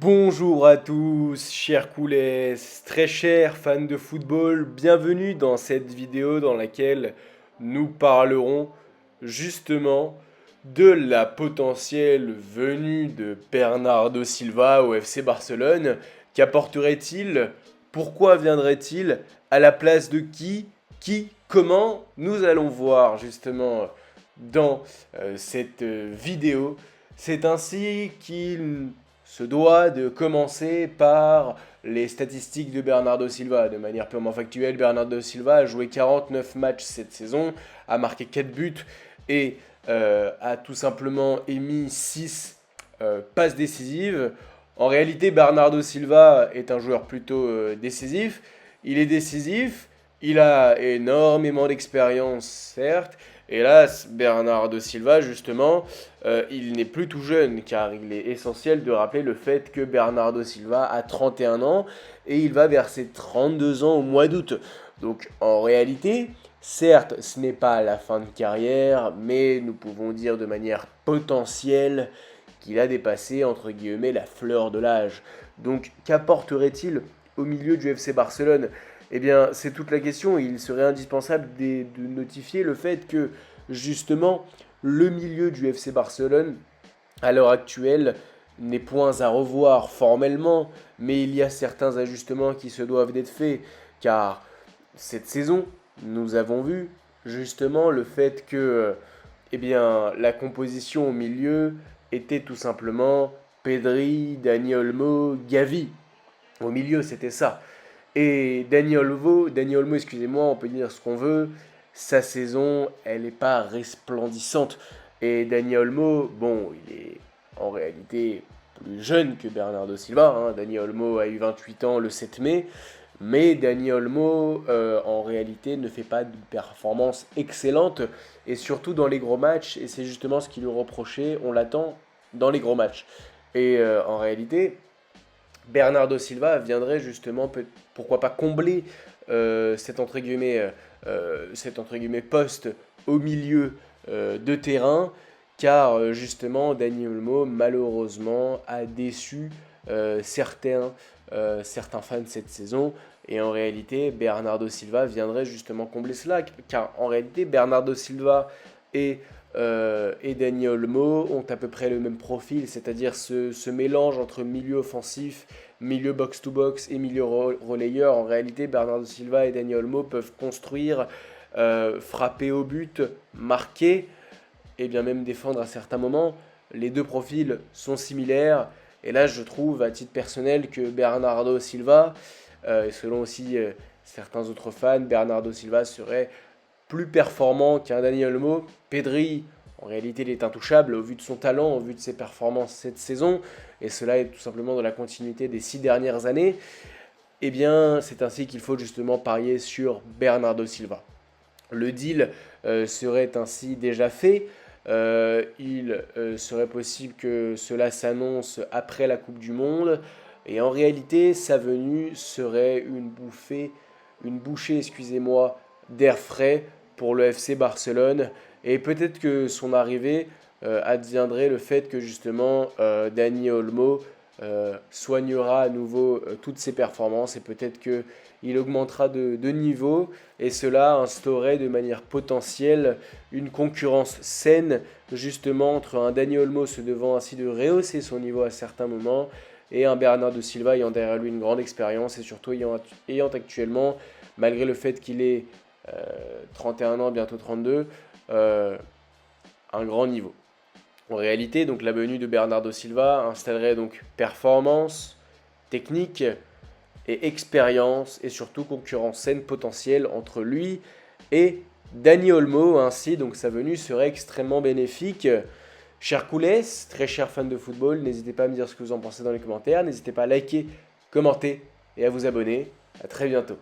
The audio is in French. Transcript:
Bonjour à tous, chers coulés, très chers fans de football, bienvenue dans cette vidéo dans laquelle nous parlerons justement de la potentielle venue de Bernardo Silva au FC Barcelone. Qu'apporterait-il? Pourquoi viendrait-il? À la place de qui? Qui? Comment? Nous allons voir justement dans cette vidéo. C'est ainsi qu'il se doit de commencer par les statistiques de Bernardo Silva. De manière purement factuelle, Bernardo Silva a joué 49 matchs cette saison, a marqué 4 buts et a tout simplement émis 6 passes décisives. En réalité, Bernardo Silva est un joueur plutôt décisif. Il est décisif, il a énormément d'expérience, certes. Hélas, Bernardo Silva, justement, il n'est plus tout jeune, car il est essentiel de rappeler le fait que Bernardo Silva a 31 ans et il va vers ses 32 ans au mois d'août. Donc en réalité, certes, ce n'est pas la fin de carrière, mais nous pouvons dire de manière potentielle qu'il a dépassé, entre guillemets, la fleur de l'âge. Donc qu'apporterait-il au milieu du FC Barcelone? Eh bien, c'est toute la question. Il serait indispensable de notifier le fait que, justement, le milieu du FC Barcelone, à l'heure actuelle, n'est point à revoir formellement, mais il y a certains ajustements qui se doivent d'être faits, car cette saison, nous avons vu justement le fait que, eh bien, la composition au milieu était tout simplement Pedri, Dani Olmo, Gavi. Au milieu, c'était ça. Et Dani Olmo, excusez-moi, on peut dire ce qu'on veut, sa saison, elle n'est pas resplendissante. Et Dani Olmo, bon, il est en réalité plus jeune que Bernardo Silva, hein. Dani Olmo a eu 28 ans le 7 mai, mais Dani Olmo, en réalité, ne fait pas de performance excellente, et surtout dans les gros matchs, et c'est justement ce qui lui reprochait, on l'attend dans les gros matchs. Et en réalité, Bernardo Silva viendrait justement, pourquoi pas combler cet entre guillemets poste au milieu de terrain, car justement Dani Olmo malheureusement a déçu certains fans cette saison. Et en réalité, Bernardo Silva viendrait justement combler cela, car en réalité, Bernardo Silva et Dani Olmo ont à peu près le même profil, c'est-à-dire ce mélange entre milieu offensif, milieu box-to-box et milieu relayeur. En réalité, Bernardo Silva et Dani Olmo peuvent construire, frapper au but, marquer et bien même défendre à certains moments. Les deux profils sont similaires. Et là, je trouve à titre personnel que Bernardo Silva, et selon aussi certains autres fans, Bernardo Silva serait plus performant qu'un Dani Olmo. Pedri, en réalité, il est intouchable au vu de son talent, au vu de ses performances cette saison, et cela est tout simplement dans la continuité des 6 dernières années. Eh bien, c'est ainsi qu'il faut justement parier sur Bernardo Silva. Le deal serait ainsi déjà fait. Il serait possible que cela s'annonce après la Coupe du Monde. Et en réalité, sa venue serait une bouchée, excusez-moi, d'air frais pour le FC Barcelone. Et peut-être que son arrivée adviendrait le fait que justement Dani Olmo soignera à nouveau toutes ses performances et peut-être qu'il augmentera de niveau et cela instaurerait de manière potentielle une concurrence saine justement entre un Dani Olmo se devant ainsi de rehausser son niveau à certains moments et un Bernardo Silva ayant derrière lui une grande expérience et surtout ayant actuellement, malgré le fait qu'il ait 31 ans, bientôt 32, un grand niveau. En réalité, donc la venue de Bernardo Silva installerait donc performance, technique et expérience et surtout concurrence saine potentielle entre lui et Dani Olmo. Ainsi, donc sa venue serait extrêmement bénéfique. Chers coulés, très chers fans de football, n'hésitez pas à me dire ce que vous en pensez dans les commentaires. N'hésitez pas à liker, commenter et à vous abonner. A très bientôt.